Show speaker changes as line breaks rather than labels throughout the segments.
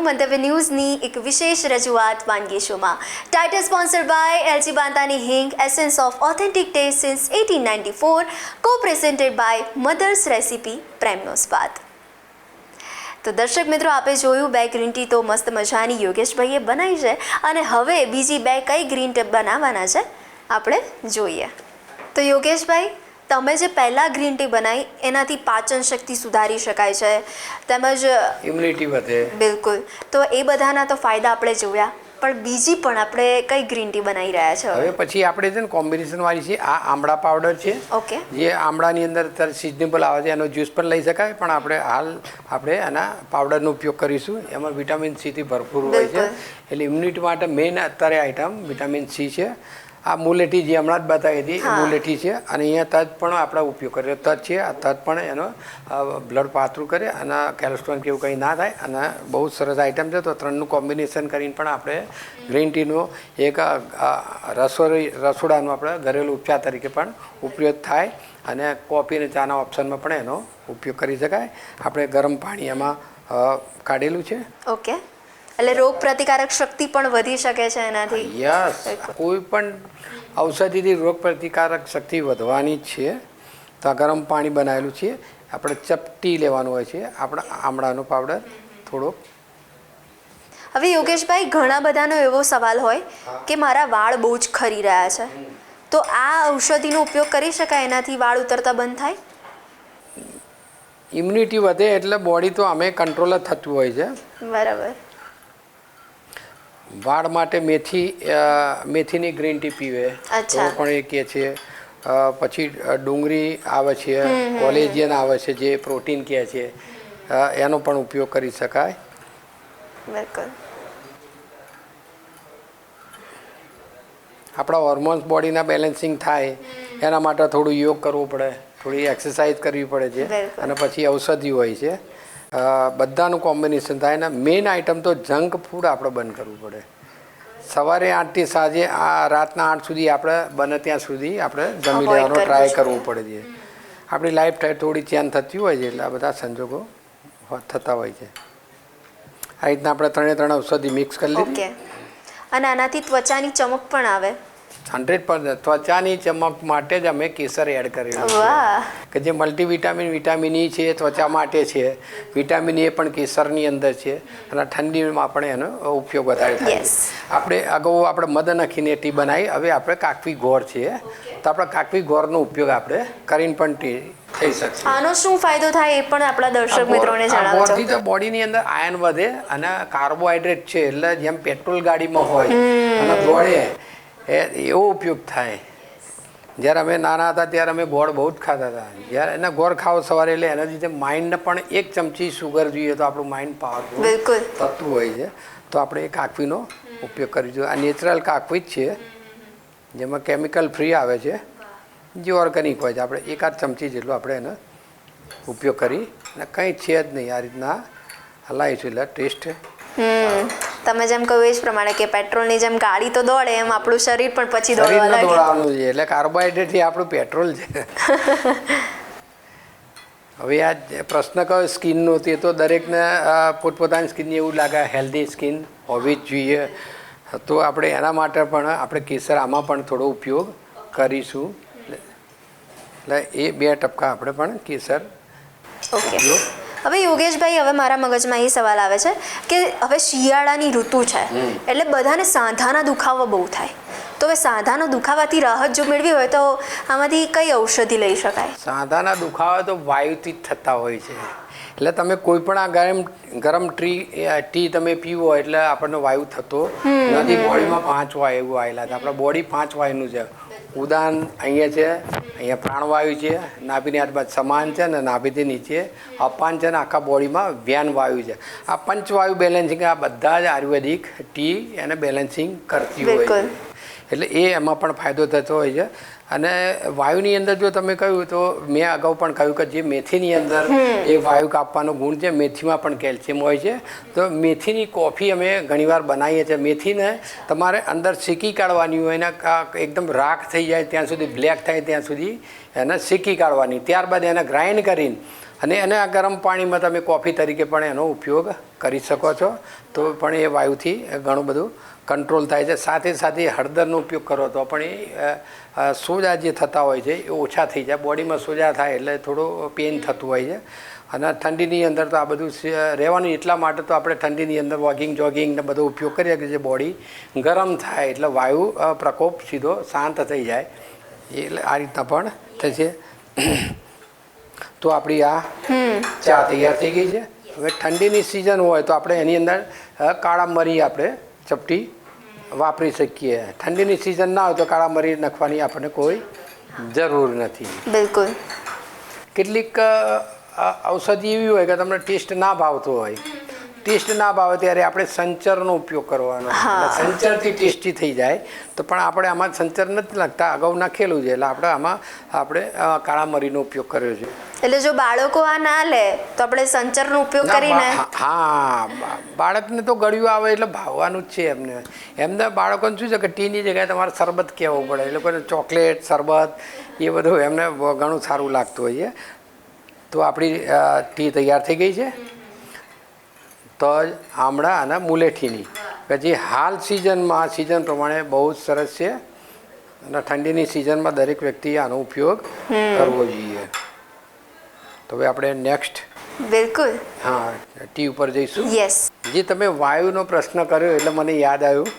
છું મંતવ્ય ન્યૂઝની એક વિશેષ રજૂઆત વાનગી શોમાં. ટાઇટલ સ્પોન્સર્ડ બાય એલજી બાંતાની હિંગ, essence of authentic test since 1894, કો પ્રેઝેન્ટેડ બાય મધર્સ રેસિપી, પ્રેમનો સ્વાદ. તો દર્શક મિત્રો, આપે જોયું બે ગ્રીન ટી તો મસ્ત મજાની યોગેશભાઈએ બનાવી છે, અને હવે બીજી બે કઈ ગ્રીન ટી બનાવવાના છે આપણે જોઈએ. તો યોગેશભાઈ, તમે જે પહેલાં ગ્રીન ટી બનાવી એનાથી પાચન શક્તિ સુધારી શકાય છે, તેમજ
ઇમ્યુનિટી વધે.
બિલકુલ. તો એ બધાના તો ફાયદા આપણે જોયા, પણ બીજી પણ આપણે કઈ ગ્રીન ટી બનાવી રહ્યા છે
હવે? પછી આપણે છે ને કોમ્બિનેશન વાળી છે. આ આમળા પાવડર છે.
ઓકે.
જે આમળાની અંદર અત્યારે સિઝનેબલ આવે છે, એનો જ્યુસ પણ લઈ શકાય, પણ આપણે આના પાવડરનો ઉપયોગ કરીશું. એમાં વિટામિન સીથી ભરપૂર હોય છે, એટલે ઇમ્યુનિટી માટે મેઇન અત્યારે આઈટમ વિટામિન સી છે. આ મુલેઠી જે હમણાં જ બતાવી હતી એ મુલેઠી છે, અને અહીંયા તજ પણ આપણે ઉપયોગ કરીએ. તજ છે, આ તજ પણ એનો બ્લડ પાતળું કરે અને કેલ્સ્ટ્રોલ કે એવું કંઈ ના થાય, અને બહુ સરસ આઈટમ છે. તો ત્રણનું કોમ્બિનેશન કરીને પણ આપણે ગ્રીન ટીનો એક રસોડાનો આપણે ઘરેલું ઉપચાર તરીકે પણ ઉપયોગ થાય, અને કોફી અને ચાના ઓપ્શનમાં પણ એનો ઉપયોગ કરી શકાય. આપણે ગરમ પાણી એમાં કાઢેલું છે.
ઓકે. એટલે રોગ પ્રતિકારક શક્તિ પણ વધી શકે છે એનાથી.
યસ, કોઈ પણ ઔષધિથી રોગ પ્રતિકારક શક્તિ વધવાની જ છે. તો આ ગરમ પાણી બનાવેલું છે. આપણે ચપટી લેવાનું હોય છે. આપણા આમળાનો પાવડર થોડોક.
હવે યોગેશભાઈ, ઘણા બધાનો એવો સવાલ હોય કે મારા વાળ બહુ જ ખરી રહ્યા છે, તો આ ઔષધિનો ઉપયોગ કરી શકાય? એનાથી વાળ ઉતરતા બંધ થાય?
ઇમ્યુનિટી વધે એટલે બોડી તો અમે કંટ્રોલ જ થતું હોય છે.
બરાબર.
વાળ માટે મેથીની ગ્રીન ટી પીવે તો પણ એ કહે છે. પછી ડુંગળી આવે છે, કોલેજિયન આવે છે, જે પ્રોટીન કહે છે, એનો પણ ઉપયોગ કરી શકાય.
બિલકુલ.
આપણા હોર્મોન્સ બોડીના બેલેન્સિંગ થાય એના માટે થોડું યોગ કરવું પડે, થોડી એક્સરસાઇઝ કરવી પડે છે, અને પછી ઔષધિ હોય છે. બધાનું કોમ્બિનેશન થાય ને. મેઇન આઈટમ તો જંક ફૂડ આપણે બંધ કરવું પડે. સવારે 8થી સાંજે રાતના 8 સુધી આપણે બને ત્યાં સુધી આપણે જમી લેવાનો ટ્રાય કરવું પડે છે. આપણી લાઈફ ટાઈમ થોડી ચેન્જ થતી હોય છે, એટલે આ બધા સંજોગો થતા હોય છે. આ રીતના આપણે ત્રણ ઔષધિ મિક્સ કરી લીધી.
અને આનાથી ત્વચાની ચમક પણ આવે.
100% ત્વચાની ચમક માટે જ અમે કેસર એડ કરેલું છે, કે જે મલ્ટીવિટામિન વિટામિન ઈ છે, ત્વચા માટે છે. વિટામિન એ પણ કેસરની અંદર છે, અને ઠંડીમાં પણ એનો ઉપયોગ વધારે થાય છે. આપણે અગાઉ મધ નાખીને ટી બનાવી, હવે આપણે કાકવી ગોળ છે, તો આપણે કાકવી ગોળનો ઉપયોગ આપણે કરીને પણ ટી થઈ શકશે.
આનો શું ફાયદો થાય એ પણ આપણા દર્શક મિત્રોને જણાવજો.
ગોળથી તો બોડીની અંદર આયર્ન વધે, અને કાર્બોહાઈડ્રેટ છે, એટલે જેમ પેટ્રોલ ગાડીમાં હોય અને દોડે એવો ઉપયોગ થાય. જ્યારે અમે નાના હતા ત્યારે અમે ગોળ બહુ જ ખાતા હતા. જ્યારે એના ગોળ ખાઓ સવારે, એટલે એના લીધે માઇન્ડને પણ 1 ચમચી સુગર જોઈએ તો આપણું માઇન્ડ પાવરફુલ થતું હોય છે. તો આપણે એ કાકવીનો ઉપયોગ કરીશું. આ નેચરલ કાકવી જ છે, જેમાં કેમિકલ ફ્રી આવે છે, જે ઓર્ગેનિક હોય છે. આપણે 1-8 ચમચી જેટલો આપણે એનો ઉપયોગ કરી, અને કંઈ છે જ નહીં, આ રીતના હલાવીશું એટલે ટેસ્ટ.
તમે જેમ કહ્યું એ જ પ્રમાણે કે પેટ્રોલની જેમ ગાડી તો દોડે, એમ આપણું શરીર પણ પછી દોડવાનું
છે. એટલે કાર્બોહાઈડ્રેટથી આપણું પેટ્રોલ છે. હવે આ પ્રશ્ન કયો સ્કિનનો, તે તો દરેકને પોતપોતાની સ્કિનની એવું લાગે હેલ્ધી સ્કિન હોવી જ જોઈએ. તો આપણે એના માટે પણ આપણે કેસર આમાં પણ થોડો ઉપયોગ કરીશું. એટલે એ 2 ટપકા આપણે પણ કેસર.
ઓકે. હવે યોગેશભાઈ, હવે મારા મગજમાં એ સવાલ આવે છે કે હવે શિયાળાની ઋતુ છે, એટલે બધાને સાંધાના દુખાવા બહુ થાય. તો હવે સાંધાના દુખાવાથી રાહત જો મેળવી હોય તો આમાંથી કઈ ઔષધિ લઈ શકાય?
સાંધાના દુખાવા તો વાયુથી જ થતા હોય છે. એટલે તમે કોઈ પણ આ ગરમ ટી તમે પીવો એટલે આપણને વાયુ થતો નથી. બોડીમાં 5 વાયુ આવેલા છે. આપણા બોડી 5 વાયુનું છે. ઉદાહરણ અહીંયા છે, અહીંયા પ્રાણવાયુ છે, નાભીની આજુબાજુ સમાન છે, અને નાભીથી નીચે અપાન છે, અને આખા બોડીમાં વ્યાન વાયુ છે. આ પંચવાયુ બેલેન્સિંગ આ બધા જ આયુર્વેદિક ટી એને બેલેન્સિંગ કરતી હોય છે. એટલે એમાં પણ ફાયદો થતો હોય છે. અને વાયુની અંદર જો તમે કહ્યું તો મેં અગાઉ પણ કહ્યું કે જે મેથીની અંદર એ વાયુ કાપવાનો ગુણ છે, મેથીમાં પણ કેલ્શિયમ હોય છે. તો મેથીની કોફી અમે ઘણીવાર બનાવીએ છીએ. મેથીને તમારે અંદર શેકી કાઢવાની હોય, એને એકદમ રાખ થઈ જાય ત્યાં સુધી, બ્લેક થાય ત્યાં સુધી એને શેકી કાઢવાની. ત્યારબાદ એને ગ્રાઇન્ડ કરીને અને એને આ ગરમ પાણીમાં તમે કોફી તરીકે પણ એનો ઉપયોગ કરી શકો છો, તો પણ એ વાયુથી ઘણું બધું કંટ્રોલ થાય છે. સાથે સાથે હળદરનો ઉપયોગ કરો તો પણ એ સોજા જે થતા હોય છે એ ઓછા થઈ જાય. બોડીમાં સોજા થાય એટલે થોડું પેઇન થતું હોય છે. અને ઠંડીની અંદર તો આ બધું રહેવાનું, એટલા માટે તો આપણે ઠંડીની અંદર વોકિંગ જોગિંગ ને બધો ઉપયોગ કરીએ કે જે બોડી ગરમ થાય એટલે વાયુ પ્રકોપ સીધો શાંત થઈ જાય. એટલે આ રીતના પણ થશે. તો આપણી આ ચા તૈયાર થઈ ગઈ છે. હવે ઠંડીની સિઝન હોય તો આપણે એની અંદર કાળા મરી આપણે ચપટી વાપરી શકીએ. ઠંડીની સિઝન ના હોય તો કાળા મરી નાખવાની આપણને કોઈ જરૂર નથી.
બિલકુલ.
કેટલીક ઔષધિ એવી હોય કે તમને ટેસ્ટ ના ભાવતો હોય, ટેસ્ટ ના ભાવે ત્યારે આપણે સંચરનો ઉપયોગ કરવાનો. સંચરથી ટેસ્ટી થઈ જાય. તો પણ આપણે આમાં સંચર નથી નાખતા, અગાઉ નાખેલું છે એટલે આમાં આપણે કાળા મરીનો ઉપયોગ કર્યો છે.
એટલે જો બાળકો આ ના લે તો આપણે સંચરનો ઉપયોગ કરીને,
હા, બાળકને તો ગળ્યું આવે એટલે ભાવવાનું જ છે. એમને બાળકોને શું છે કે ટીની જગ્યાએ તમારે શરબત કહેવું પડે. એ લોકોને ચોકલેટ શરબત એ બધું એમને ઘણું સારું લાગતું હોય છે. તો આપણી ટી તૈયાર થઈ ગઈ છે. તજ, આમળા અને મુલેઠીની, કે જે હાલ સિઝન પ્રમાણે બહુ જ સરસ છે. અને ઠંડીની સિઝનમાં દરેક વ્યક્તિએ આનો ઉપયોગ કરવો જોઈએ. તો હવે આપણે નેક્સ્ટ
બિલકુલ,
હા, ટી ઉપર જઈશું.
યસ.
જે તમે વાયુનો પ્રશ્ન કર્યો એટલે મને યાદ આવ્યું,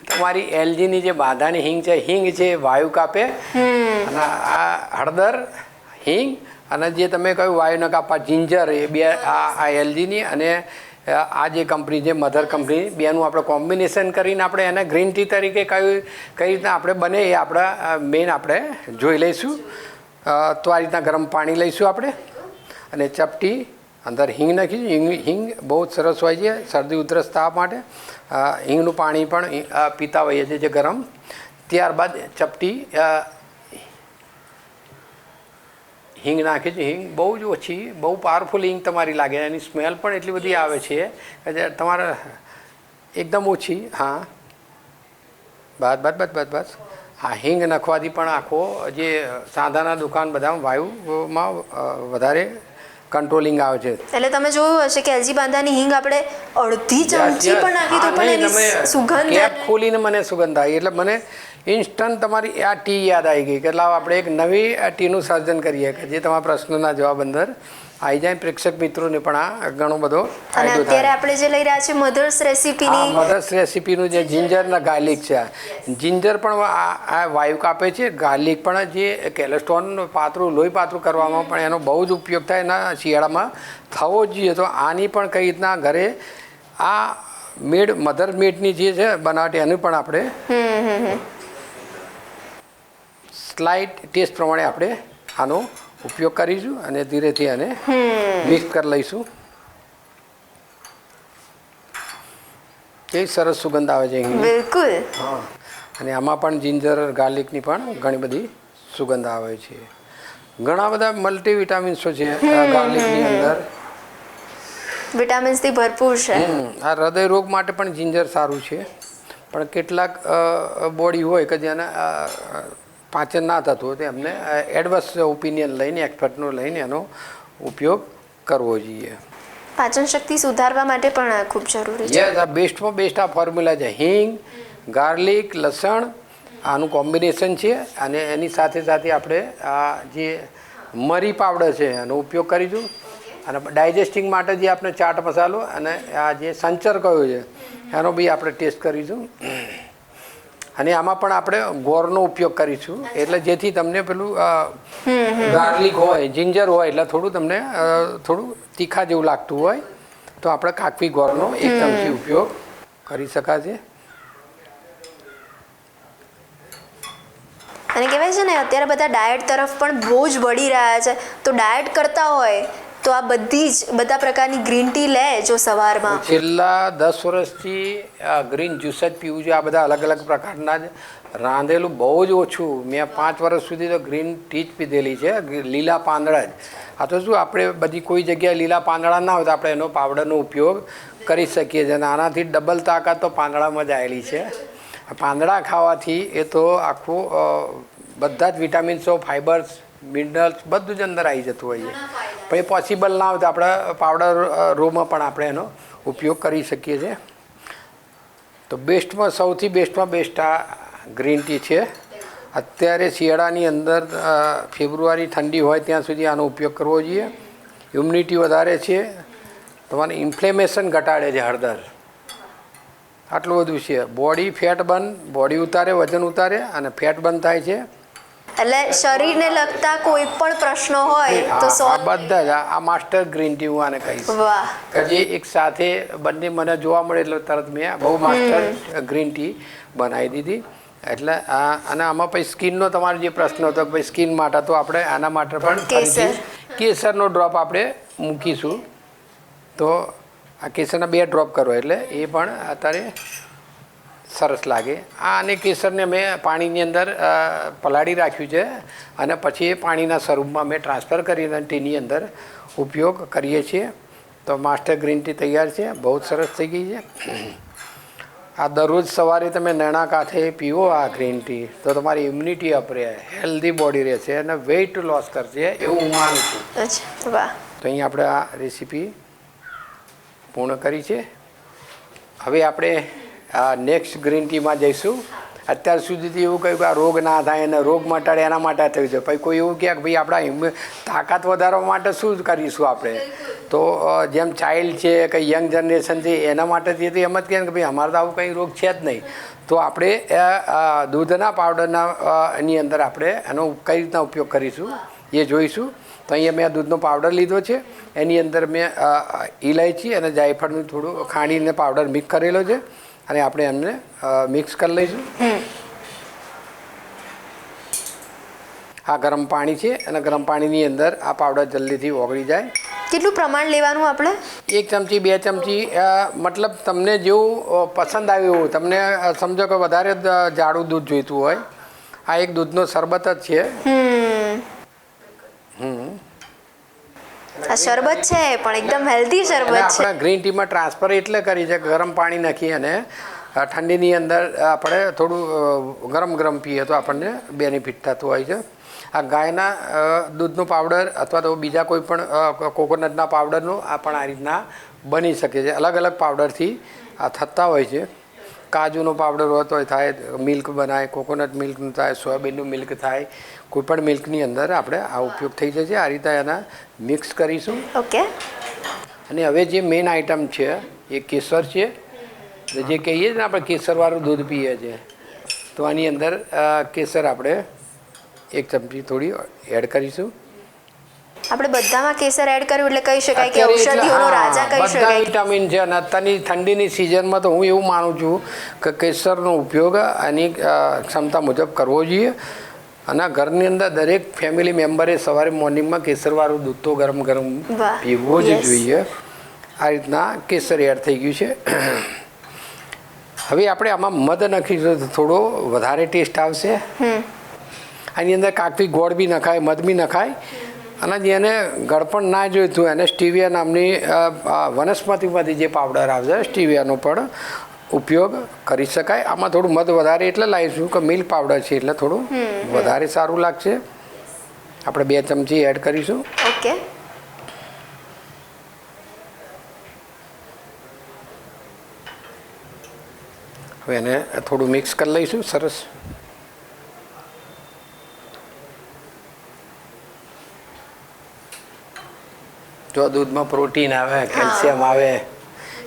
તમારી એલજીની જે બાંધાની હિંગ છે વાયુ કાપે. અને આ હળદર, હિંગ અને જે તમે કહ્યું વાયુને કાપવા જિંજર, એ બે આ એલજીની અને આ જે કંપની છે મધર કંપની, બેનું આપણે કોમ્બિનેશન કરીને આપણે એને ગ્રીન ટી તરીકે કઈ રીતના આપણે બને એ આપણા મેઇન આપણે જોઈ લઈશું. તો આ રીતના ગરમ પાણી લઈશું આપણે અને ચપટી અંદર હિંગ નાખીશું. હિંગ બહુ જ સરસ હોય છે શરદી ઉધરસ તાવ માટે. હિંગનું પાણી પણ પીતા હોઈએ છીએ જે ગરમ. ત્યારબાદ ચપટી હિંગ નાખીશું. હિંગ બહુ જ ઓછી, બહુ પાવરફુલ હિંગ તમારી લાગે. એની સ્મેલ પણ એટલી બધી આવે છે કે તમારે એકદમ ઓછી. હા, બસ. હા, હિંગ નાખવાથી પણ આખો જે સાંધાના દુકાન બધા વાયુમાં વધારે કંટ્રોલિંગ આવે છે.
એટલે તમે જોયું હશે કે એલજી બાંધાની હિંગ આપણે અડધી ચમચી પણ નાખી તો પણ એની સુગંધ,
કેપ ખોલીને મને સુગંધ આવી એટલે મને ઇન્સ્ટન્ટ તમારી આ ટી યાદ આવી ગઈ કે લાવ આપણે એક નવી ટીનું સર્જન કરીએ કે જે તમારા પ્રશ્નના જવાબ અંદર આવી જાય. પ્રેક્ષક મિત્રોને પણ આ ઘણો બધો
અને અત્યારે આપણે જે લઈ રહ્યા છીએ મધર્સ રેસીપીની,
મધર્સ રેસીપીનું જે જિંજર ને ગાર્લિક છે. જિંજર પણ આ વાયુ કાપે છે. ગાર્લિક પણ જે કોલેસ્ટ્રોલ પાતળું, લોહી પાતળું કરવામાં પણ એનો બહુ જ ઉપયોગ થાય. એના શિયાળામાં થવો જ જોઈએ. તો આની પણ કઈ રીતના ઘરે આ મધર મેડની જે છે બનાવટી, એનું પણ આપણે સ્લાઇટ ટેસ્ટ પ્રમાણે આપણે આનો ઉપયોગ કરીશું અને ધીરેથી આને મિક્સ કરી લઈશું. કેવી સરસ સુગંધ આવે છે.
બિલકુલ.
હા, અને આમાં પણ જિંજર ગાર્લિકની પણ ઘણી બધી સુગંધ આવે છે. ઘણા બધા મલ્ટીવિટામિન્સો છે ગાર્લિકની અંદર.
વિટામિન્સથી ભરપૂર છે.
આ હૃદય રોગ માટે પણ જિંજર સારું છે. પણ કેટલાક બોડી હોય કે જેને પાચન ના થતું હોય તો એમને એડવર્સ ઓપિનિયન લઈને, એક્સપર્ટનો લઈને એનો ઉપયોગ કરવો જોઈએ.
પાચન શક્તિ સુધારવા માટે પણ ખૂબ જરૂરી છે.
યસ, આ બેસ્ટમાં બેસ્ટ આ ફોર્મ્યુલા છે. હિંગ, ગાર્લિક, લસણ, આનું કોમ્બિનેશન છે. અને એની સાથે સાથે આપણે આ જે મરી પાવડર છે એનો ઉપયોગ કરીશું. અને ડાયજેસ્ટિંગ માટે જે આપણે ચાટ મસાલો અને આ જે સંચર કયો છે એનો બી આપણે ટેસ્ટ કરીશું. અને આમાં પણ આપણે ગોળનો ઉપયોગ કરીશું. એટલે જેથી તમને પેલું ગાર્લિક હોય, જિંજર હોય એટલે થોડું તમને થોડું તીખા જેવું લાગતું હોય તો આપણે કાકવી ગોળનો 1 ચમચી ઉપયોગ કરી શકાશે.
અને કહેવાય છે ને અત્યારે બધા ડાયટ તરફ પણ બહુ જ વળી રહ્યા છે. તો ડાયટ કરતા હોય તો આ બધા પ્રકારની ગ્રીન ટી લે જો સવારમાં.
છેલ્લા 10 વર્ષથી ગ્રીન જ્યુસ જ પીવું છે. આ બધા અલગ અલગ પ્રકારના જ રાંધેલું બહુ જ ઓછું. મેં 5 વર્ષ સુધી તો ગ્રીન ટી જ પીધેલી છે, લીલા પાંદડા જ. આ તો શું આપણે બધી કોઈ જગ્યાએ લીલા પાંદડા ના હોય તો આપણે એનો પાવડરનો ઉપયોગ કરી શકીએ છીએ. અને આનાથી ડબલ તાકાત તો પાંદડામાં જ આવેલી છે. પાંદડા ખાવાથી એ તો આખું બધા જ વિટામિન્સો, ફાઇબર્સ મિનરલ્સ બધું જ અંદર આવી જતું હોય છે. પણ એ પોસિબલ ના હોય તો આપણે પાવડર રોમાં પણ આપણે એનો ઉપયોગ કરી શકીએ છીએ. તો બેસ્ટમાં સૌથી બેસ્ટમાં બેસ્ટ આ ગ્રીન ટી છે. અત્યારે શિયાળાની અંદર ફેબ્રુઆરી ઠંડી હોય ત્યાં સુધી આનો ઉપયોગ કરવો જોઈએ. હ્યુમિડિટી વધારે છે, તમારે ઇન્ફ્લેમેશન ઘટાડે છે હળદર, આટલું બધું છે. બોડી ફેટ બર્ન, બોડી ઉતારે, વજન ઉતારે અને ફેટ બર્ન થાય છે.
એટલે શરીરને લગતા કોઈ પણ પ્રશ્નો હોય તો
બધા જ આ માસ્ટર ગ્રીન ટી હું આને કહીશ.
વાહ,
કે જે એક સાથે બંને મને જોવા મળે એટલે તરત મેં બહુ માસ્ટર ગ્રીન ટી બનાવી દીધી. એટલે અને આમાં પછી સ્કિનનો તમારો જે પ્રશ્ન હતો કે ભાઈ સ્કિન માટે, તો આપણે આના માટે પણ કેસરનો ડ્રોપ આપણે મૂકીશું. તો આ કેસરના 2 ડ્રોપ કરો એટલે એ પણ અત્યારે સરસ લાગે. અને કેસરને મેં પાણીની અંદર પલાળી રાખ્યું છે અને પછી એ પાણીના સ્વરૂપમાં મેં ટ્રાન્સફર કરીને ટીની અંદર ઉપયોગ કરીએ છીએ. તો માસ્ટર ગ્રીન ટી તૈયાર છે, બહુ સરસ થઈ ગઈ છે. આ દરરોજ સવારે તમે નૈણા કાંઠે પીવો આ ગ્રીન ટી તો તમારી ઇમ્યુનિટી અપ રહે, હેલ્ધી બોડી રહેશે અને વેઇટ લોસ કરશે એવું હું માનું છું.
વાહ.
તો અહીં આપણે આ રેસીપી પૂર્ણ કરી છે. હવે આપણે નેક્સ્ટ ગ્રીન ટીમાં જઈશું. અત્યાર સુધીથી એવું કહ્યું કે આ રોગ ના થાય અને રોગ મટાડે એના માટે થયું છે. પછી કોઈ એવું કહે કે ભાઈ આપણા તાકાત વધારવા માટે શું કરીશું આપણે, તો જેમ ચાઇલ્ડ છે કે યંગ જનરેશન છે એના માટે જે તો એમ જ કહે કે ભાઈ અમારે તો આવું કંઈ રોગ છે જ નહીં. તો આપણે દૂધના પાવડરના એની અંદર આપણે એનો કઈ રીતના ઉપયોગ કરીશું એ જોઈશું. તો અહીંયા મેં દૂધનો પાવડર લીધો છે, એની અંદર મેં ઇલાયચી અને જાયફળનું થોડું ખાંડીને પાવડર મિક્સ કરેલો છે અને આપણે એમને મિક્સ કરી લઈશું. આ ગરમ પાણી છે અને ગરમ પાણીની અંદર આ પાવડર જલ્દીથી ઓગળી જાય.
કેટલું પ્રમાણ લેવાનું આપણે? 1
ચમચી 2 ચમચી, મતલબ તમને જેવું પસંદ આવ્યું એવું. તમને સમજો કે વધારે જાડું દૂધ જોઈતું હોય, આ એક દૂધનો શરબત જ છે.
આ શરબત છે પણ એકદમ હેલ્ધી શરબત છે.
આપણે ગ્રીન ટીમાં ટ્રાન્સફર એટલે કરી છે કે ગરમ પાણી નાખી અને ઠંડીની અંદર આપણે થોડું ગરમ પીએ તો આપણને બેનિફિટ થતું હોય છે. આ ગાયના દૂધનો પાવડર અથવા તો બીજા કોઈ પણ કોકોનટના પાવડરનું આ પણ આ રીતના બની શકે છે. અલગ અલગ પાવડરથી આ થતા હોય છે. કાજુનો પાવડર હોય તો થાય, મિલ્ક બનાય, કોકોનટ મિલ્કનું થાય, સોયાબીનનું મિલ્ક થાય, કોઈપણ મિલ્કની અંદર આપણે આ ઉપયોગ થઈ જશે. આ રીતે એના મિક્સ કરીશું.
ઓકે.
અને હવે જે મેઇન આઈટમ છે એ કેસર છે. જે કહીએ ને આપણે કેસરવાળું દૂધ પીએ છીએ, તો આની અંદર કેસર આપણે 1 ચમચી થોડી એડ કરીશું.
આપણે બધામાં કેસર એડ કર્યું એટલે કહી શકાય કે ઔષધિઓનો રાજા કહી શકાય.
બધા વિટામિન છે અને અત્યારની ઠંડીની સિઝનમાં તો હું એવું માનું છું કે કેસરનો ઉપયોગ આની ક્ષમતા મુજબ કરવો જોઈએ. અને ઘરની અંદર દરેક ફેમિલી મેમ્બરે સવારે મોર્નિંગમાં કેસરવાળું દૂધ તો ગરમ પીવું જ જોઈએ. આ રીતના કેસર એડ થઈ ગયું છે. હવે આપણે આમાં મધ નાખીશું તો થોડો વધારે ટેસ્ટ આવશે. આની અંદર કાકવી ગોળ બી નખાય, મધ બી નખાય. અને જેને ગળપણ ના જોઈતું એને સ્ટીવિયા નામની વનસ્પતિમાંથી જે પાવડર આવશે સ્ટીવિયાનો પણ ઉપયોગ કરી શકાય. આમાં થોડું મધ વધારે એટલે લાવીશું કે મિલ્ક પાવડર છે એટલે થોડું વધારે સારું લાગશે. આપણે 2 ચમચી એડ કરીશું.
ઓકે.
હવે એને થોડું મિક્સ કરી લઈશું. સરસ. જો દૂધમાં પ્રોટીન આવે, કેલ્શિયમ આવે,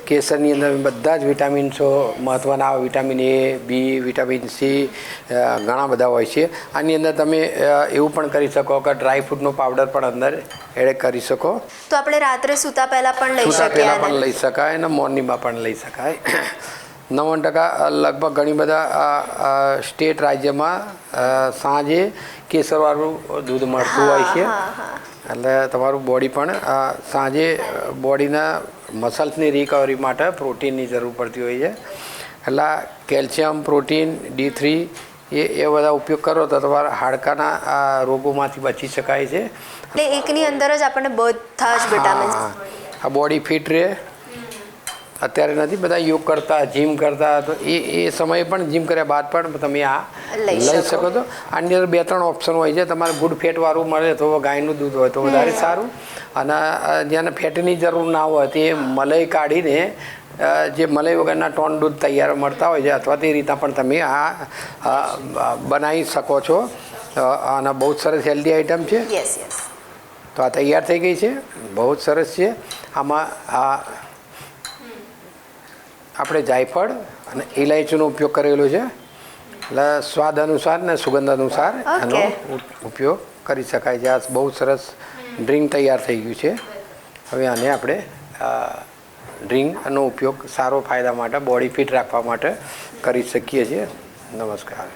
કેસરની અંદર બધા જ વિટામિન્સો મહત્ત્વના આવે. Vitamin A, B, vitamin C ઘણા બધા હોય છે. આની અંદર તમે એવું પણ કરી શકો કે ડ્રાય ફ્રૂટનો પાવડર પણ અંદર એડ કરી શકો.
તો આપણે રાત્રે સૂતા પહેલાં પણ લઈ
શકાય અને મોર્નિંગમાં પણ લઈ શકાય. 90% લગભગ ઘણી બધા સ્ટેટ રાજ્યમાં સાંજે કેસરવાળું દૂધ મળતું હોય છે. એટલે તમારું બોડી પણ સાંજે બોડીના મસલ્સની રિકવરી માટે પ્રોટીનની જરૂર પડતી હોય છે. એટલે કેલ્શિયમ, પ્રોટીન, D3 એ બધા ઉપયોગ કરો તો તમારા હાડકાના રોગોમાંથી બચી શકાય છે.
એટલે એકની અંદર જ આપણને બધા જ વિટામિન્સ
આ બોડી ફિટ રહે અત્યારે નથી બધા યોગ કરતા જીમ કરતા, તો એ સમયે પણ જીમ કર્યા બાદ પણ તમે આ લઈ શકો છો. આની અંદર 2-3 ઓપ્શન હોય છે. તમારે ગુડ ફેટવાળું મળે તો ગાયનું દૂધ હોય તો વધારે સારું, અને જેને ફેટની જરૂર ના હોય તે મલાઈ કાઢીને જે મલાઈ વગરના ટોન દૂધ તૈયાર મળતા હોય છે અથવા તે રીતના પણ તમે આ બનાવી શકો છો. અને બહુ સરસ હેલ્ધી આઈટમ છે. તો આ તૈયાર થઈ ગઈ છે, બહુ જ સરસ છે. આમાં આપણે જાયફળ અને ઇલાયચીનો ઉપયોગ કરેલો છે, એટલે સ્વાદ અનુસાર ને સુગંધ અનુસાર એનો ઉપયોગ કરી શકાય છે. આ બહુ સરસ ડ્રિંક તૈયાર થઈ ગયું છે. હવે આને આપણે ડ્રિંકનો ઉપયોગ સારો ફાયદા માટે, બોડી ફિટ રાખવા માટે કરી શકીએ છીએ. નમસ્કાર.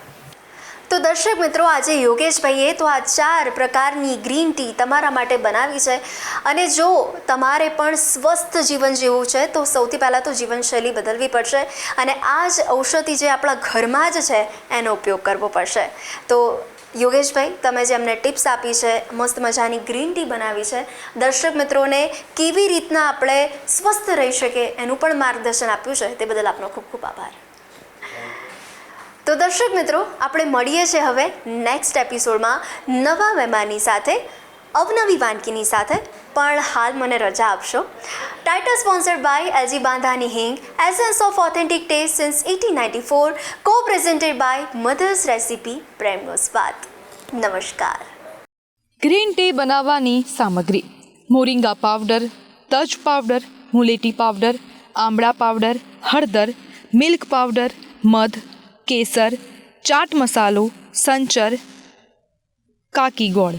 તો દર્શક મિત્રો, આજે યોગેશભાઈએ તો આ 4 પ્રકારની ગ્રીન ટી તમારા માટે બનાવી છે. અને જો તમારે પણ સ્વસ્થ જીવન જીવવું છે તો સૌથી પહેલાં તો જીવનશૈલી બદલવી પડશે, અને આ જ ઔષધિ જે આપણા ઘરમાં જ છે એનો ઉપયોગ કરવો પડશે. તો યોગેશભાઈ, તમે જે અમને ટિપ્સ આપી છે, મસ્ત મજાની ગ્રીન ટી બનાવી છે, દર્શક મિત્રોને કેવી રીતના આપણે સ્વસ્થ રહી શકીએ એનું પણ માર્ગદર્શન આપ્યું છે, તે બદલ આપનો ખૂબ ખૂબ આભાર. તો દર્શક મિત્રો, આપણે મળીએ છીએ હવે નેક્સ્ટ એપિસોડમાં નવા મહેમાનની સાથે, અવનવી વાનગીની સાથે. પણ હાલ મને રજા આપશો. ટાઇટલ સ્પોન્સર્ડ બાય એલજી બાંધાની હિંગ, essence of authentic test since 1894, કો પ્રેઝન્ટેડ બાય મધર્સ રેસિપી, પ્રેમનો સ્વાદ. નમસ્કાર.
ગ્રીન ટી બનાવવાની સામગ્રી: મોરિંગા પાવડર, તજ પાવડર, મુલેટી પાવડર, આમળા પાવડર, હળદર, મિલ્ક પાવડર, મધ, કેસર, ચાટ મસાલો, સંચર, કાકી ગોળ.